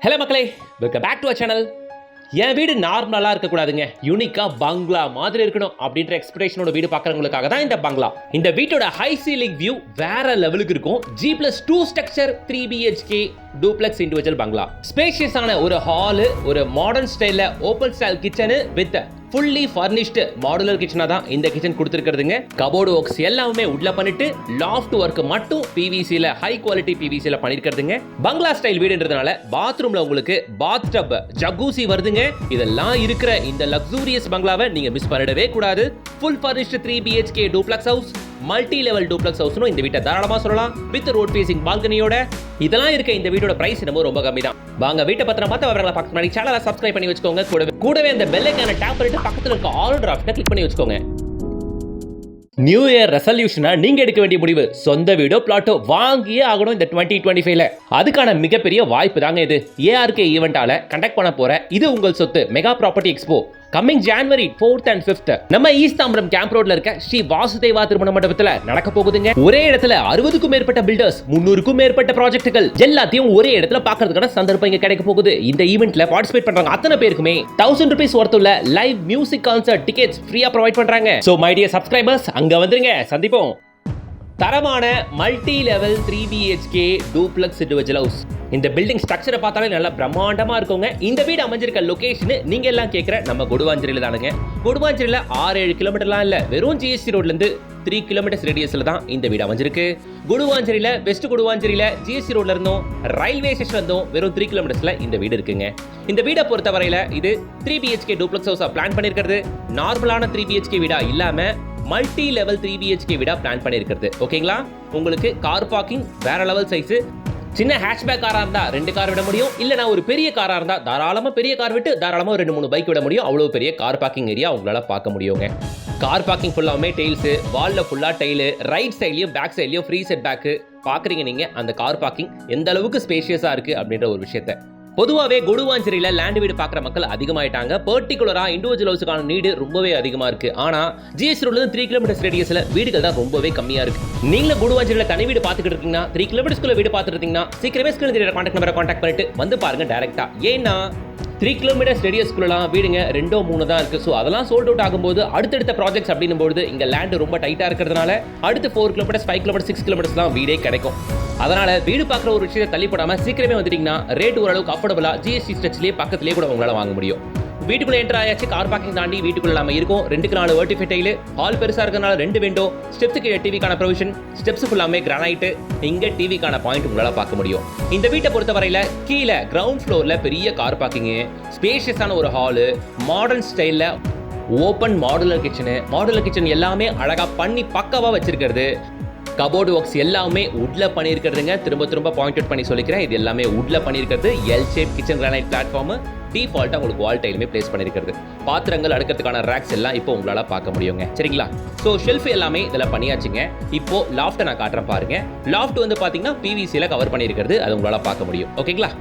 Hello மக்களே, welcome back to our channel. என் வீடு நார்மலாக இருக்கக்கூடாதுங்க, யூனிக்காக பங்களா மாதிரி இருக்கணும் அப்படின்ற எக்ஸ்பெக்டேஷனோட வீடு பார்க்குறவங்களுக்காக தான் இந்த பங்களா. இந்த வீட்டோட ஹை சீலிங் வியூ வேற லெவலுக்கு இருக்கும். G+2 structure 3 BHK duplex individual பங்களா. ஸ்பேஷியஸான ஒரு ஹாலு, ஒரு மாடர்ன் ஸ்டைலில் open style kitchen with fully furnished modular கிச்சனாக தான் இந்த கிச்சன் கொடுத்துருக்கிறதுங்க. கபோர்டு ஒர்க்ஸ் எல்லாமே உள்ள பண்ணிட்டு லாஃப்ட் ஒர்க் மட்டும் பிவிசியில் ஹை குவாலிட்டி பிவிசியில் பண்ணியிருக்கிறதுங்க. பங்களா ஸ்டைல் வீடுன்றதுனால பாத்ரூம்ல உங்களுக்கு பாத் டப் ஜக்கூசி வருதுங்க. இதெல்லாம் இருக்கிற இந்த லக்ஸூரியஸ் பங்களாவை நீங்க மிஸ் பண்ணிடவே கூடாது. Full furnished 3 BHK duplex house, multi level duplex ஹவுஸ்னு இந்த வீட்டை தாராளமா சொல்லலாம். வித் ரோட் ஃபேசிங் பால்கனியோட. இதெல்லாம் இருக்க இந்த வீட்டோட பிரைஸ் என்னமோ ரொம்ப கம்மி தான். வாங்க வீட்டை பத்திரம் பார்த்து விவரங்களை பார்க்க முன்னாடி சேனலை சப்ஸ்கிரைப் பண்ணி வச்சுக்கோங்க. கூடவே அந்த பெல் ஐகானை டேப் பண்ணிட்டு பக்கத்துல இருக்க ஆல் ஆப்ஷனை கிளிக் பண்ணி வச்சுக்கோங்க. நியூ இயர் ரெசல்யூஷனா நீங்க எடுக்க வேண்டிய முடிவு சொந்த வீடோ பிளாட்டோ வாங்கியே ஆகணும் இந்த 2025ல. அதுக்கான மிகப்பெரிய வாய்ப்பு தாங்க இது. ARK ஈவென்ட்டால கண்டக்ட் பண்ண போற இது உங்கள் சொத்து mega property expo coming January 4th and 5th நம்ம ஈஸ்ட் தாம்பரம் கேம்ப் ரோட்ல இருக்க ஸ்ரீ வாசுதேவா திருமண மண்டபத்துல நடக்க போகுதுங்க. ஒரே இடத்துல 60க்கும் மேற்பட்ட பில்டர்ஸ், 300க்கும் மேற்பட்ட ப்ராஜெக்ட்கள் எல்லாத்தையும் ஒரே இடத்துல பார்க்கிறதுக்கான சந்தர்ப்பம் இங்க கிடைக்க போகுது. இந்த ஈவென்ட்ல பார்ட்டிசிபேட் பண்றாங்க அத்தனை பேருக்குமே 1000 rupees worth உள்ள லைவ் மியூசிக் கான்சர்ட் டிக்கெட்ஸ் ஃப்ரீயா ப்ரொவைட் பண்றாங்க. சோ மை டியர் சப்ஸ்கிரைபர்ஸ், அங்க வந்துருங்க, சந்திப்போம். தரமான multi level 3 BHK duplex individual house. இந்த பில்டிங் ஸ்ட்ரக்சரை பார்த்தாலே நல்லா பிரம்மாண்டமா இருக்குங்க. இந்த வீடு அமைஞ்சிருக்க லொகேஷன் நீங்க எல்லாம் கேட்கிற நம்ம கொடுவாஞ்சேரியில தானுங்க. கொடுவாஞ்சேரியில 6-7 கிலோமீட்டர்லாம் இல்ல, வெறும் GST ரோட்ல இருந்து 3 கிலோமீட்டர்ஸ் ரேடியஸ்ல தான் இந்த வீடு அமைஞ்சிருக்கு. கொடுவாஞ்சேரியில வெஸ்ட் கொடுவாஞ்சேரியில GST ரோட்ல இருந்தும் ரயில்வே ஸ்டேஷன்ல இருந்தும் வெறும் 3 கிலோமீட்டர்ஸ்ல இந்த வீடு இருக்குங்க. இந்த வீடை பொறுத்தவரையில இது 3 BHK டூப்ளெக்ஸ் ஹவுஸா பிளான் பண்ணிருக்கிறது. நார்மலான 3 BHK வீடா இல்லாம மல்டி லெவல் 3 BHK வீடா பிளான் பண்ணிருக்கிறது. ஓகேங்களா? உங்களுக்கு கார் பார்க்கிங் வேற லெவல் சைஸ். சின்ன ஹேட்ச்பேக் காரா இருந்தா 2 கார் விட முடியும். இல்லனா ஒரு பெரிய காரா இருந்தா தாராளமா பெரிய கார் விட்டு தாராளமா 2-3 பைக் விட முடியும். அவ்வளவு பெரிய கார் பார்க்கிங் ஏரியா உங்களால பார்க்க முடியுங்க. கார் பார்க்கிங் ஃபுல்லாமே டைல்ஸ், வால்ல ஃபுல்லா டைல், ரைட் சைட்லயும் பேக் சைட்லயும் ஃப்ரீ செட் பேக் பாக்குறீங்க நீங்க. அந்த கார் பார்க்கிங் எந்த அளவுக்கு ஸ்பேஷியஸா இருக்கு அப்படின்ற ஒரு விஷயத்தை பொதுவாகவே கொடுவாஞ்சேரியில லேண்ட் வீடு பார்க்குற மக்கள் அதிகமாயிட்டாங்க. பர்டிகுலரா இண்டிவிஜுவல் ஹவுஸுக்கான நீடு ரொம்பவே அதிகமா இருக்கு. ஆனா GST ரோட்ல 3 கிலோமீட்டர்ஸ் ரேடியஸ்ல வீடுகள் தான் ரொம்பவே கம்மியா இருக்கு. நீங்களும் கொடுவாஞ்சேரியில தனி வீடு பார்த்துக்கிட்டு இருக்கீங்கன்னா, 3 கிலோமீட்டர்ஸ்க்குள்ள வீடு பார்த்துட்டு இருக்கீங்கன்னா சீக்கிரமே ஸ்கிரீன்ல தெரியுற கான்டாக்ட் நம்பரை கான்டாக்ட் பண்ணிட்டு வந்து பாருங்க டைரக்டா. ஏன்னா 3 கிலோமீட்டர்ஸ் ரேடியஸ்க்குள்ளலாம் வீடுங்க 2-3 தான் இருக்கு. ஸோ அதெல்லாம் சோல்ட் அவுட் ஆகும்போது அடுத்தடுத்த ப்ராஜெக்ட்ஸ் அப்படின்னும் போது இங்க லேண்ட் ரொம்ப டைட்டா இருக்கிறதுனால அடுத்து 4 கிலோமீட்டர்ஸ் 5 கிலோமீட்டர்ஸ் 6 கிலோமீட்டர்ஸ் தான் வீடே கிடைக்கும். அதனால வீடு பார்க்குற ஒரு விஷயத்தை தள்ளி போடாம சீக்கிரமே வந்துட்டீங்கன்னா ரேட் ஓரளவுக்கு அஃபோர்டபுளா GST ஸ்ட்ரெச்லேயே பக்கத்துலேயே கூட உங்களால வாங்க முடியும். வீட்டுக்குள்ள என்டர் ஆயாச்சு, கார் பார்க்கிங் தாண்டி வீட்டுக்குள்ள நம்ம இருக்கும். 2க்கு 4 வெர்டிஃபை டைல், ஹால் பெருசா இருக்கனால 2 விண்டோ, ஸ்டெப்ஸுக்கு டிவிக்கான ப்ரொவிஷன், ஸ்டெப்ஸ் ஃபுல்லாமே கிரானைட், இங்க டிவிக்கான பாயிண்ட் உங்களால பார்க்க முடியும். இந்த வீட்டை பொறுத்தவரையில கீழே கிரவுண்ட் ஃப்ளோர்ல பெரிய கார் பார்க்கிங், ஸ்பேஷியஸான ஒரு ஹாலு, மாடர்ன் ஸ்டைல்ல ஓப்பன் மாடுலர் கிச்சன் எல்லாமே அழகா பண்ணி பக்காவா வச்சிருக்கிறது. கபோர்டு ஒர்க்ஸ் எல்லாமே உட்ல பண்ணியிருக்கிறதுங்க. திரும்ப பாயிண்ட் அவுட் பண்ணி சொல்லிக்கிறேன், இது எல்லாமே உட்ல பண்ணியிருக்கிறது. L shape kitchen granite platform டிஃபால்ட்டா உங்களுக்கு வால் டைலுமே பிளேஸ் பண்ணியிருக்கிறது. பாத்திரங்கள் அடுக்கிறதுக்கான ரேக்ஸ் எல்லாம் இப்போ உங்களால பார்க்க முடியுங்க. சரிங்களா? ஸோ ஷெல்ஃப் எல்லாமே இதில் பண்ணியாச்சுங்க. இப்போ லாஃப்ட்டை நான் காட்டுறேன் பாருங்க. லாஃப்ட் வந்து பார்த்தீங்கன்னா PVCல கவர் பண்ணியிருக்கிறது, அது உங்களால பார்க்க முடியும். ஓகேங்களா?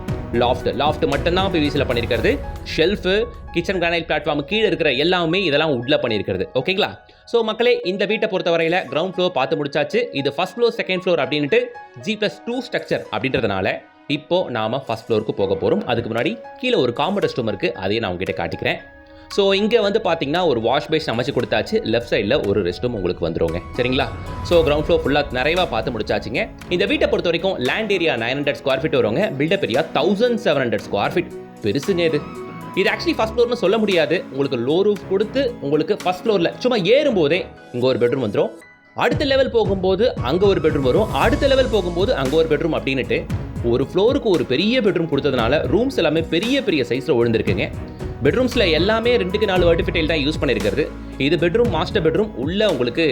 லாஃப்ட் மட்டும்தான் PVCல பண்ணியிருக்கிறது. ஷெல்ஃப், கிச்சன் கிரானைட் பிளாட்ஃபார்ம் கீழே இருக்கிற எல்லாமே இதெல்லாம் உட்ல பண்ணியிருக்கிறது. ஓகேங்களா? ஸோ மக்களே, இந்த வீட்டை பொறுத்தவரையில கிரவுண்ட் ஃப்ளோர் பார்த்து முடிச்சாச்சு. இது ஃபர்ஸ்ட் ஃப்ளோர் செகண்ட் ஃப்ளோர் அப்படின்ட்டு G+2 ஸ்ட்ரக்சர் அப்படின்றதுனால இப்போ நாம ஃபர்ஸ்ட் ஃப்ளோருக்கு போக போறோம். அதுக்கு முன்னாடி கீழே ஒரு காமன் ரெஸ்ட் ரூம் இருக்கு, அதையும் நான் உங்ககிட்ட காட்டிக்கிறேன். ஸோ இங்கே வந்து பார்த்தீங்கன்னா ஒரு வாஷ் பேஷன் அமைச்சு கொடுத்தாச்சு. லெஃப்ட் சைடில் ஒரு ரெஸ்ட் ரூம் உங்களுக்கு வந்துருங்க. சரிங்களா? ஸோ கிரவுண்ட் ஃப்ளோர் ஃபுல்லாக நிறையவா பார்த்து முடிச்சாச்சுங்க. இந்த வீட்டை பொறுத்த வரைக்கும் லேண்ட் ஏரியா 900 ஸ்கொயர் ஃபீட் வருவாங்க. Built up area 1700 square feet. பெருசுங்க இது ஆக்சுவலி ஃபர்ஸ்ட் ஃப்ளோர்னு சொல்ல முடியாது. உங்களுக்கு லோ ரூஃப் கொடுத்து உங்களுக்கு ஃபர்ஸ்ட் ஃப்ளோரில் சும்மா ஏறும்போதே இங்கே ஒரு பெட்ரூம் வந்துடும். அடுத்த லெவல் போகும்போது அங்கே ஒரு பெட்ரூம் வரும். அடுத்த லெவல் போகும்போது அங்கே ஒரு பெட்ரூம் அப்படின்னுட்டு ஒரு ஃப்ளோருக்கு ஒரு பெரிய பெட்ரூம் கொடுத்ததுனால ரூம்ஸ் எல்லாமே பெரிய சைஸில் விழுந்திருக்குங்க. பெட்ரூம்ஸில் எல்லாமே 2க்கு 4 வெர்டிஃபை டைல் தான் யூஸ் பண்ணியிருக்கிறது. இது பெட்ரூம், மாஸ்டர் பெட்ரூம். உள்ள உங்களுக்கு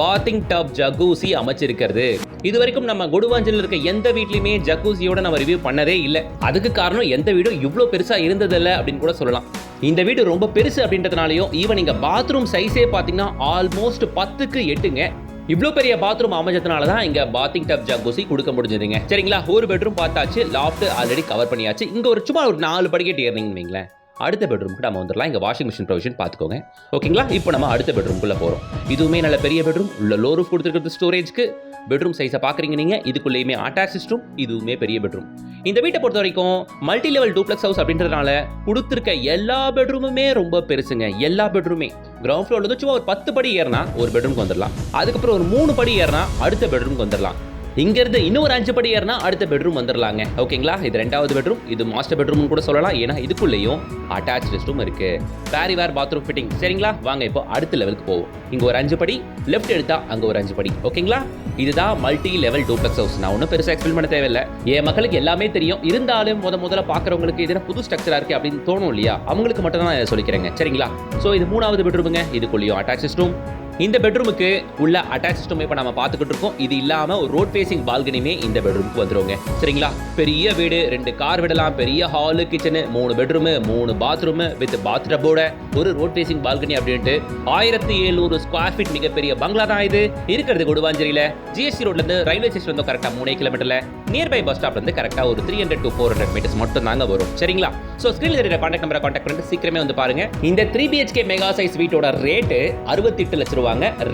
பாத்திங் டப் ஜக்கூசி அமைச்சிருக்கிறது. இது வரைக்கும் நம்ம கொடுவாஞ்சேரியில் இருக்க எந்த வீட்லையுமே ஜக்கூசியோட நம்ம ரிவ்யூ பண்ணதே இல்லை. அதுக்கு காரணம் எந்த வீடும் இவ்வளோ பெருசா இருந்ததில்லை அப்படின்னு கூட சொல்லலாம். இந்த வீடு ரொம்ப பெருசு அப்படின்றதுனாலையும் ஈவன் இங்க பாத்ரூம் சைஸே பார்த்தீங்கன்னா ஆல்மோஸ்ட் 10க்கு 8ங்க. இவ்வளோ பெரிய பாத்ரூம் அமைச்சதுனால தான் இங்க பாத்திங் டப் ஜக்கூசி கொடுக்க முடிஞ்சதுங்க. சரிங்களா? ஒரு பெட்ரூம் பார்த்தாச்சு, லாஃப்ட் ஆல்ரெடி கவர் பண்ணியாச்சு. இங்க ஒரு சும்மா ஒரு 4 படிக்கட்டு ஏறினீங்கன்னு வைங்களேன், அடுத்த பெட்ரூமுக்கு நம்ம வந்துடலாம். இங்கே வாஷிங் மிஷின் ப்ரொவிஷன் பார்த்துக்கோங்க. ஓகேங்களா? இப்போ நம்ம அடுத்த பெட்ரூம்குள்ளே போகிறோம். இதுவுமே நல்ல பெரிய பெட்ரூம். உள்ள லோ ரூஃப் கொடுத்துருக்கிறது ஸ்டோரேஜ்க்கு. பெட்ரூம் சைஸை பார்க்குறீங்க நீங்கள், இதுக்குள்ளேயுமே அட்டாச் ரூம், இதுவுமே பெரிய பெட்ரூம். இந்த வீட்டை பொறுத்த வரைக்கும் மல்டி லெவல் டூப்ளெக்ஸ் ஹவுஸ் அப்படின்றதுனால கொடுத்துருக்க எல்லா பெட்ரூமுமே ரொம்ப பெருசுங்க. எல்லா பெட்ரூமே கிரவுண்ட் ஃப்ளோர்ல சும்மா ஒரு 10 படி ஏறினா ஒரு பெட்ரூம்க்கு வந்துடலாம். அதுக்கப்புறம் ஒரு 3 படி ஏறினா அடுத்த பெட்ரூம்க்கு வந்துடலாம். இங்கிருந்து இன்னும் ஒரு 5 படி ஏறினா அடுத்த பெட்ரூம் வந்துடலாங்க. ஓகேங்களா, இது 2வது பெட்ரூம். இது மாஸ்டர் பெட்ரூம்னு கூட சொல்லலாம். ஏன்னா இதுக்குள்ளேயும் அட்டாச் ரெஸ்ட் ரூம் இருக்கு, பேரிவேர் பாத்ரூம் ஃபிட்டிங். சரிங்களா, வாங்க இப்போ அடுத்த லெவலுக்கு போவோம். இங்க ஒரு 5 படி, லெஃப்ட் எடுத்தா அங்க ஒரு 5 படி. ஓகேங்களா, இதுதான் மல்டி லெவல் டூப்ளெக்ஸ் ஹவுஸ். நான் ஒன்றும் பெருசாக எக்ஸ்பிளைன் பண்ண தேவையில்லை, என் மக்களுக்கு எல்லாமே தெரியும். இருந்தாலும் முதல்ல பார்க்குறவங்களுக்கு இது புது ஸ்ட்ரக்சரா இருக்கு அப்படின்னு தோணும் இல்லையா, அவங்களுக்கு மட்டும் தான் நான் சொல்லிக்கிறேங்க. சரிங்களா, ஸோ இது 3வது பெட்ரூமுங்க. இதுக்குள்ளேயும் அட்டாச் ரெஸ்ட் ரூம். இந்த பெட்ரூமுக்கு உள்ள அட்டாச் சிஸ்டம் இப்போ நம்ம பார்த்துக்கிட்டு இருக்கோம். இது இல்லாமல் ஒரு ரோட் ஃபேசிங் பால்கனியுமே இந்த பெட்ரூமுக்கு வந்துருங்க. சரிங்களா, பெரிய வீடு, 2 கார் விடலாம், பெரிய hall, kitchen, 3 bedroom, 3 bathroom with பாத்டப்போட ஒரு ரோட் ஃபேசிங் பால்கனி அப்படின்ட்டு 1700 ஸ்கொயர் ஃபீட் மிகப்பெரிய பங்களா தான் இது. இருக்கிறது கொடுவாஞ்சேரியில் ஜிஎஸ்டி ரோட்லேருந்து ரயில்வே ஸ்டேஷன் வந்து கரெக்டாக 3 கிலோமீட்டரில், நியர்பை பஸ் ஸ்டாப்லேருந்து கரெக்டாக ஒரு 300 to 400 மீட்டர்ஸ் மட்டும் தாங்க வரும். சரிங்களா, ஸோ ஸ்க்ரீனில் தெரியுற கான்டாக்ட் நம்பரை கான்டாக்ட் பண்ணிட்டு சீக்கிரமே வந்து பாருங்க. இந்த 3 BHK மெகா சைஸ் வீட்டோட ரேட்டு 68 லட்சம் ரூபாங்க.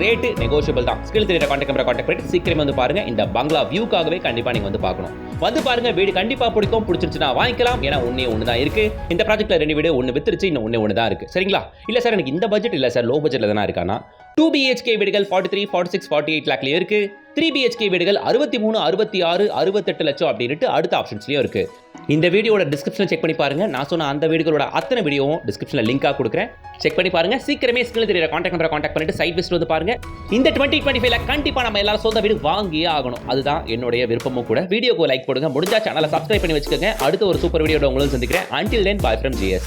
ரேட்டு நெகோஷியபிள் தான். ஸ்கில் தெரியுற கான்டாக்ட் நம்பரை கான்டாக்ட் பண்ணிட்டு சீக்கிரமே வந்து பாருங்க. இந்த பங்களா வியூக்காகவே கண்டிப்பா நீங்க வந்து பார்க்கணும். வந்து பாருங்க, வீடு கண்டிப்பா பிடிக்கும். பிடிச்சிருச்சுன்னா வாங்கிக்கலாம். ஏன்னா ஒண்ணு தான் இருக்கு இந்த ப்ராஜெக்ட்ல. 2 வீடு, 1 வித்துருச்சு, இன்னும் ஒண்ணு தான் இருக்கு. சரிங்களா, இல்ல சார் எனக்கு இந்த பட்ஜெட் இல்ல சார், லோ பட்ஜெட்ல தானே இருக்கானா, 2 BHK வீடுகள் 43, 46, 48 லாக்லயே இருக்கு. 3 BHK வீடுகள் 63, 66, 68 லட்சம் அப்படின்ட்டு அடுத்த ஆப்ஷன்ஸ்லயும் இருக்கு. இந்த வீடியோட டிஸ்கிரிப்ஷன் செக் பண்ணி பாருங்க. நான் சொன்ன அந்த வீடுகளோட அத்தனை வீடியோவும் டிஸ்கிரிப்ஷன்ல லிங்கா கொடுக்குறேன், செக் பண்ணி பாருங்க. சீக்கிரமே ஸ்கில் தெரியுற கான்டாக்ட் நம்பரை கான்டாக்ட் பண்ணிட்டு சைட் விசிட் வந்து பாருங்க. இந்த 2025ல கண்டிப்பா நம்ம எல்லாரும் சொந்த வீடு வாங்கியே ஆகணும். அதுதான் என்னுடைய விருப்பமும் கூட. வீடியோக்கு லைக் போடுங்க, முடிஞ்சா சேனலை சப்ஸ்கிரைப் பண்ணி வச்சுக்கோங்க. அடுத்த ஒரு சூப்பர் வீடியோட உங்களை சந்திக்கிறேன். Until then, bye from GS.